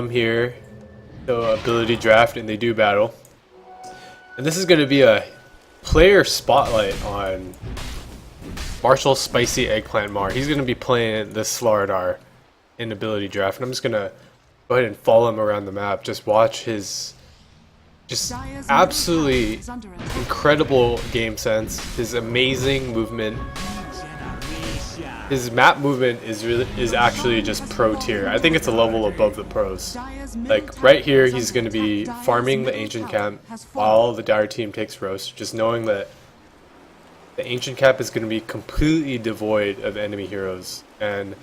Come here, the ability draft, and they do battle. And this is going to be a player spotlight on Marshall Spicy Eggplant Mar. He's going to be playing the Slaradar in ability draft, and I'm just going to go ahead and follow him around the map. Just watch his absolutely incredible game sense, his amazing movement. His map movement is actually just pro tier. I think it's a level above the pros. Like right here, he's going to be farming the ancient camp while the dire team takes roast, just knowing that the ancient camp is going to be completely devoid of enemy heroes. And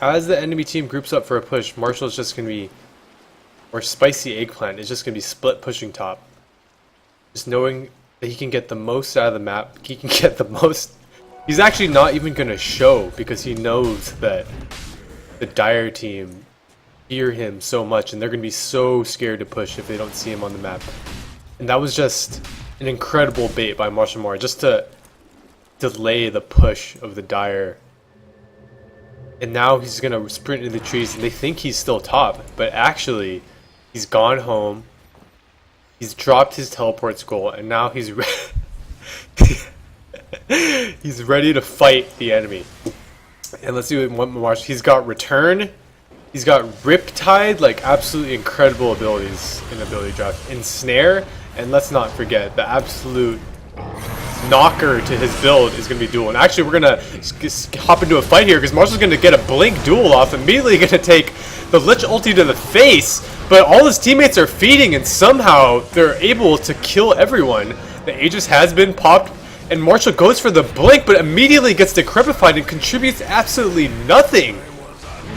as the enemy team groups up for a push, Marshall's just going to be, or Spicy Eggplant is just going to be split pushing top. Just knowing that he can get the most out of the map, he can get the most. He's actually not even going to show because he knows that the dire team fear him so much and they're going to be so scared to push if they don't see him on the map. And that was just an incredible bait by Marshall Moore just to delay the push of the dire. And now he's going to sprint into the trees and they think he's still top, but actually he's gone home. He's dropped his teleport skull and now he's he's ready to fight the enemy. And let's see what Marshall. He's got return. He's got Riptide, like absolutely incredible abilities in ability draft. Ensnare, and let's not forget the absolute knocker to his build is going to be duel. And actually, we're going to hop into a fight here because Marshall's going to get a blink duel off. Immediately going to take the Lich ulti to the face, but all his teammates are feeding, and somehow they're able to kill everyone. The Aegis has been popped. And Marshall goes for the blink, but immediately gets decrepified and contributes absolutely nothing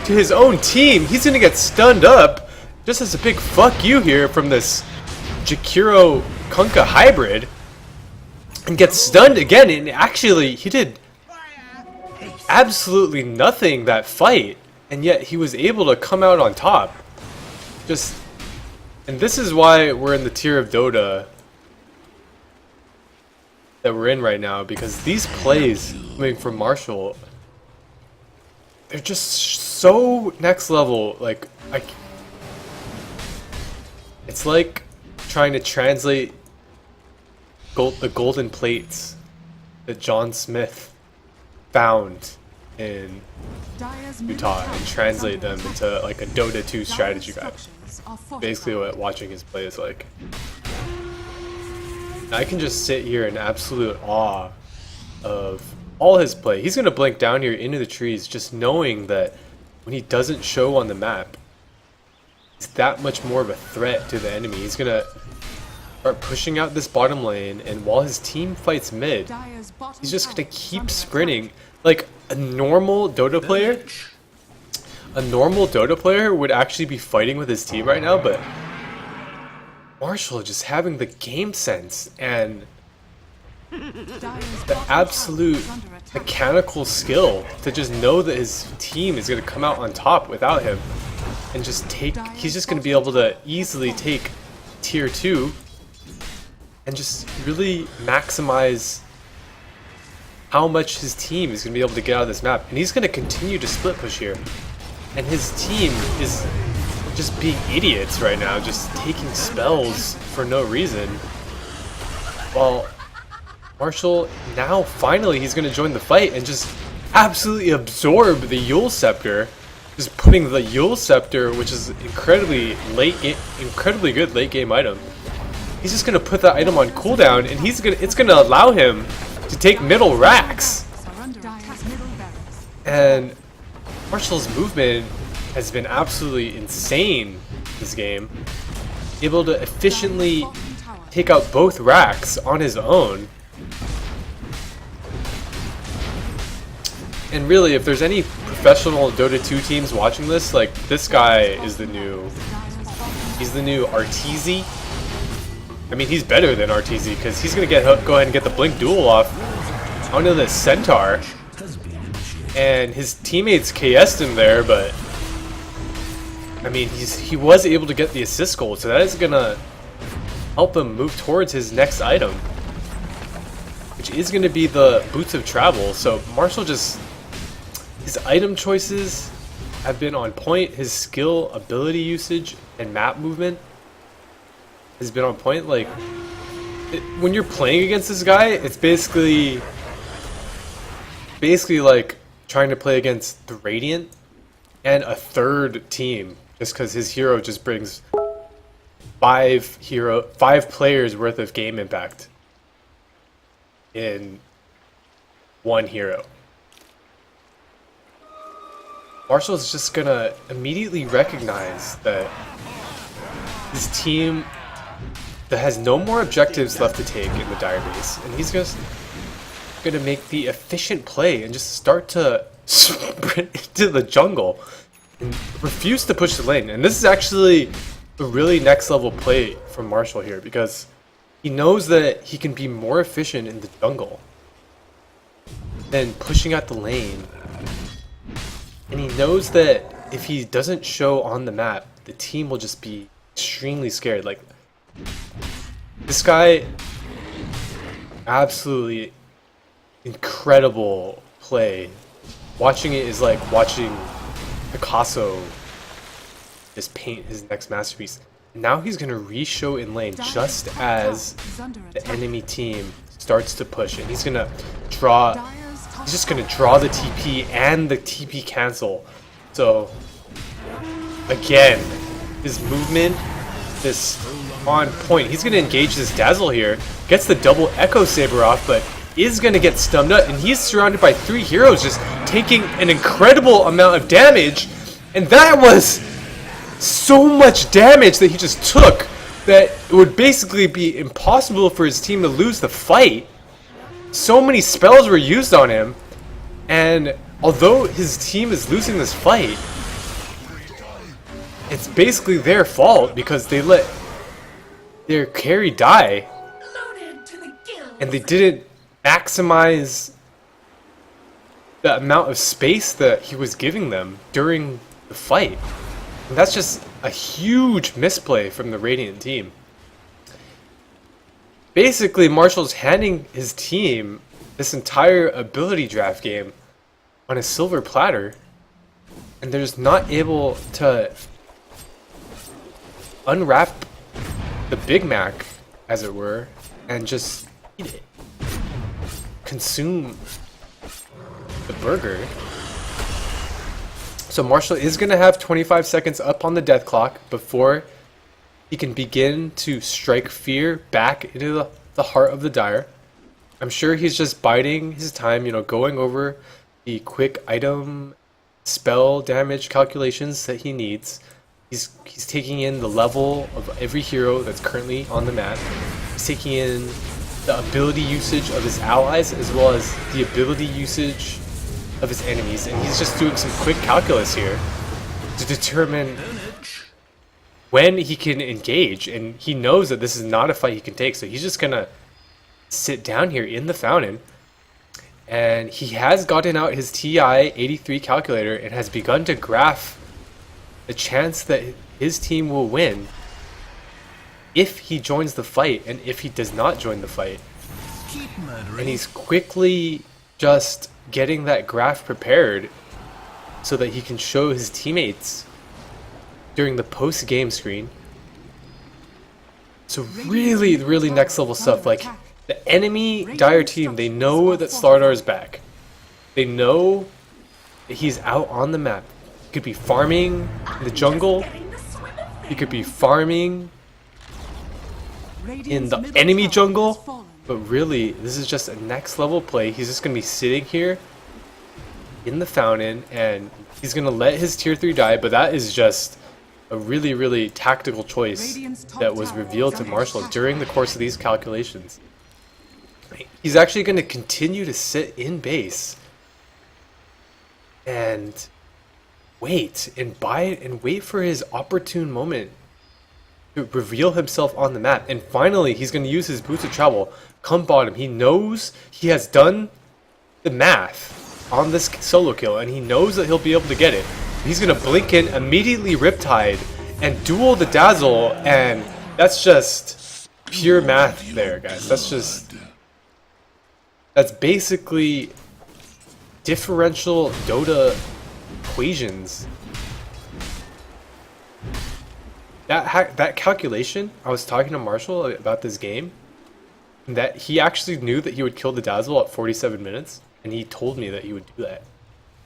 to his own team. He's going to get stunned up just as a big fuck you here from this Jakiro Kunkka hybrid. And gets stunned again. And actually, he did absolutely nothing that fight. And yet, he was able to come out on top. And this is why we're in the tier of Dota that we're in right now, because these plays coming from Marshall, they're just so next level. Like it's like trying to translate the golden plates that John Smith found in Utah and translate them into like a Dota 2 strategy guide. Basically what watching his play is like. I can just sit here in absolute awe of all his play. He's going to blink down here into the trees just knowing that when he doesn't show on the map, he's that much more of a threat to the enemy. He's going to start pushing out this bottom lane, and while his team fights mid, he's just going to keep sprinting. Like a normal Dota player would actually be fighting with his team right now, but Marshall just having the game sense and the absolute mechanical skill to just know that his team is going to come out on top without him and just he's just going to be able to easily take tier 2 and just really maximize how much his team is going to be able to get out of this map. And he's going to continue to split push here, and his team is just being idiots right now, just taking spells for no reason. Well, Marshall, now finally he's going to join the fight and just absolutely absorb the Yule Scepter. Just putting the Yule Scepter, which is incredibly good late game item. He's just going to put that item on cooldown, and it's going to allow him to take middle racks. And Marshall's movement has been absolutely insane this game. Able to efficiently take out both racks on his own. And really, if there's any professional Dota 2 teams watching this, like this guy is he's the new Arteezy. I mean, he's better than Arteezy because he's gonna go ahead and get the blink duel off onto the Centaur. And his teammates KS'd him there, but I mean, he was able to get the assist goal, so that is gonna help him move towards his next item, which is gonna be the Boots of Travel. So Marshall his item choices have been on point. His skill, ability usage, and map movement has been on point. Like, when you're playing against this guy, it's basically like trying to play against the Radiant and a third team, just because his hero just brings five players worth of game impact in one hero. Marshall's just gonna immediately recognize that his team that has no more objectives left to take in the Dire base, and he's just gonna make the efficient play and just start to sprint into the jungle and refuse to push the lane. And this is actually a really next level play from Marshall here, because he knows that he can be more efficient in the jungle than pushing out the lane. And he knows that if he doesn't show on the map, the team will just be extremely scared. Like, this guy, absolutely incredible play. Watching it is like watching Picasso just paint his next masterpiece. Now he's gonna re-show in lane just as the enemy team starts to push, and he's gonna draw. He's just gonna draw the TP and the TP cancel. So again, his movement is on point. He's gonna engage this Dazzle here, gets the double Echo Saber off, but is gonna get stunned up, and he's surrounded by 3 heroes just taking an incredible amount of damage. And that was so much damage that he just took that it would basically be impossible for his team to lose the fight. So many spells were used on him, and although his team is losing this fight, it's basically their fault because they let their carry die and they didn't maximize the amount of space that he was giving them during the fight. And that's just a huge misplay from the Radiant team. Basically, Marshall's handing his team this entire ability draft game on a silver platter, and they're just not able to unwrap the Big Mac, as it were, and just eat it. Consume the burger. So Marshall is going to have 25 seconds up on the death clock before he can begin to strike fear back into the heart of the Dire. I'm sure he's just biding his time, going over the quick item spell damage calculations that he needs. He's taking in the level of every hero that's currently on the map. He's taking in the ability usage of his allies as well as the ability usage of his enemies, and he's just doing some quick calculus here to determine when he can engage, and he knows that this is not a fight he can take, so he's just gonna sit down here in the fountain, and he has gotten out his TI-83 calculator and has begun to graph the chance that his team will win if he joins the fight and if he does not join the fight. And he's quickly just getting that graph prepared so that he can show his teammates during the post-game screen. So really, really next level stuff. Like, the enemy Dire team, they know that Slardar is back. They know that he's out on the map. He could be farming in the jungle. He could be farming in the enemy jungle. But really, this is just a next level play. He's just going to be sitting here in the fountain, and he's going to let his tier 3 die, but that is just a really, really tactical choice that was revealed to Marshall during the course of these calculations. He's actually going to continue to sit in base and wait and bide and wait for his opportune moment to reveal himself on the map. And finally, he's going to use his boots of travel. Come bottom, he knows he has done the math on this solo kill, and he knows that he'll be able to get it. He's going to blink in, immediately Riptide, and duel the Dazzle, and that's just pure math there, guys. That's basically differential Dota equations that calculation, I was talking to Marshall about this game, that he actually knew that he would kill the Dazzle at 47 minutes, and he told me that he would do that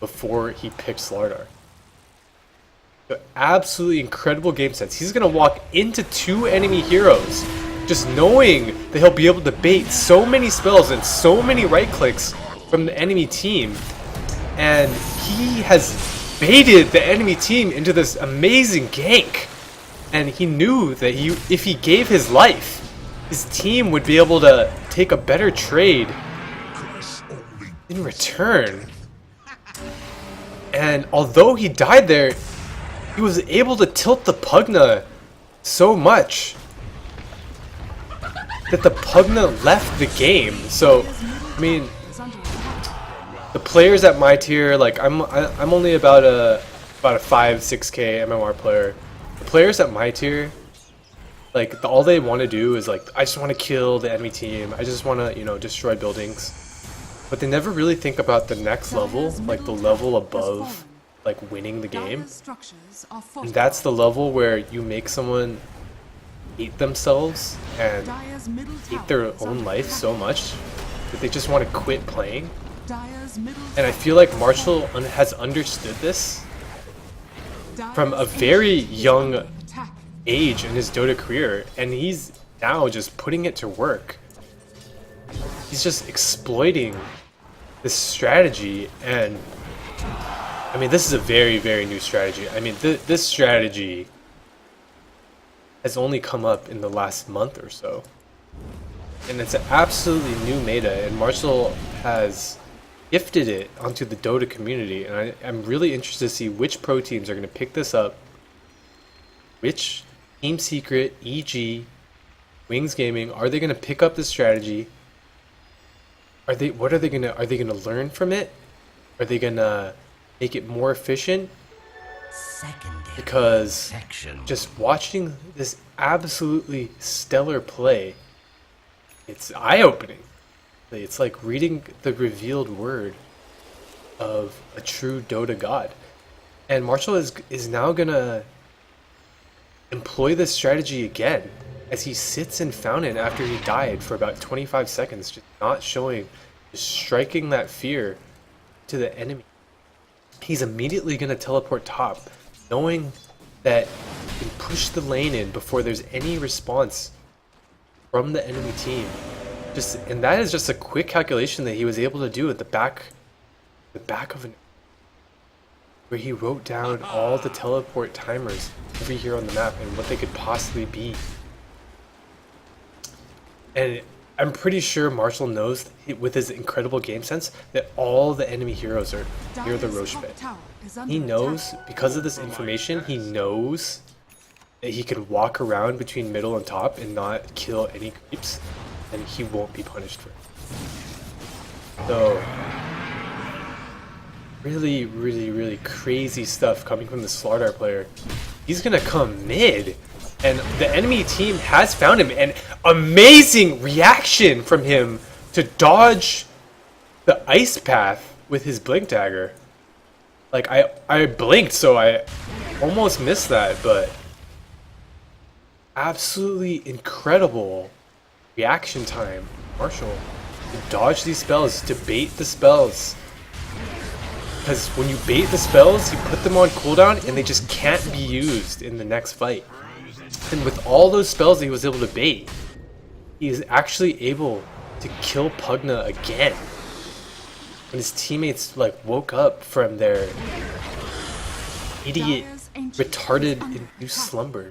before he picked Slardar. So absolutely incredible game sense. He's going to walk into 2 enemy heroes, just knowing that he'll be able to bait so many spells and so many right clicks from the enemy team, and he has baited the enemy team into this amazing gank. And he knew that if he gave his life, his team would be able to take a better trade in return. And although he died there, he was able to tilt the Pugna so much that the Pugna left the game. So, I mean, the players at my tier, like I'm only about a 5-6k MMR player. The players at my tier, like all they want to do is like, I just want to kill the enemy team. I just want to, you know, destroy buildings. But they never really think about the next level, like the level above, like winning the game. And that's the level where you make someone hate themselves and hate their own life so much that they just want to quit playing. And I feel like Marshall has understood this from a very young age in his Dota career, and he's now just putting it to work. He's just exploiting this strategy, and I mean, this is a very, very new strategy. I mean, this strategy has only come up in the last month or so, and it's an absolutely new meta, and Marshall has gifted it onto the Dota community, and I'm really interested to see which pro teams are going to pick this up. Which Team Secret, EG, Wings Gaming, are they going to pick up this strategy? Are they going to learn from it? Are they going to make it more efficient? Because just watching this absolutely stellar play, it's eye-opening. It's like reading the revealed word of a true Dota god. And Marshall is now gonna employ this strategy again as he sits in Fountain after he died for about 25 seconds, just not showing, just striking that fear to the enemy. He's immediately gonna teleport top, knowing that he can push the lane in before there's any response from the enemy team. And that is just a quick calculation that he was able to do at the back of an, where he wrote down all the teleport timers every hero on the map and what they could possibly be. And I'm pretty sure Marshall knows, with his incredible game sense, that all the enemy heroes are near the Roche bed. He knows, because of this information, he knows that he can walk around between middle and top and not kill any creeps, and he won't be punished for it. So, really, really, really crazy stuff coming from the Slardar player. He's gonna come mid, and the enemy team has found him. An amazing reaction from him to dodge the ice path with his blink dagger. Like, I blinked, so I almost missed that, but absolutely incredible reaction time, Marshall, to dodge these spells, to bait the spells. Because when you bait the spells, you put them on cooldown and they just can't be used in the next fight. And with all those spells that he was able to bait, he is actually able to kill Pugna again. When his teammates like woke up from their idiot, retarded induced slumber.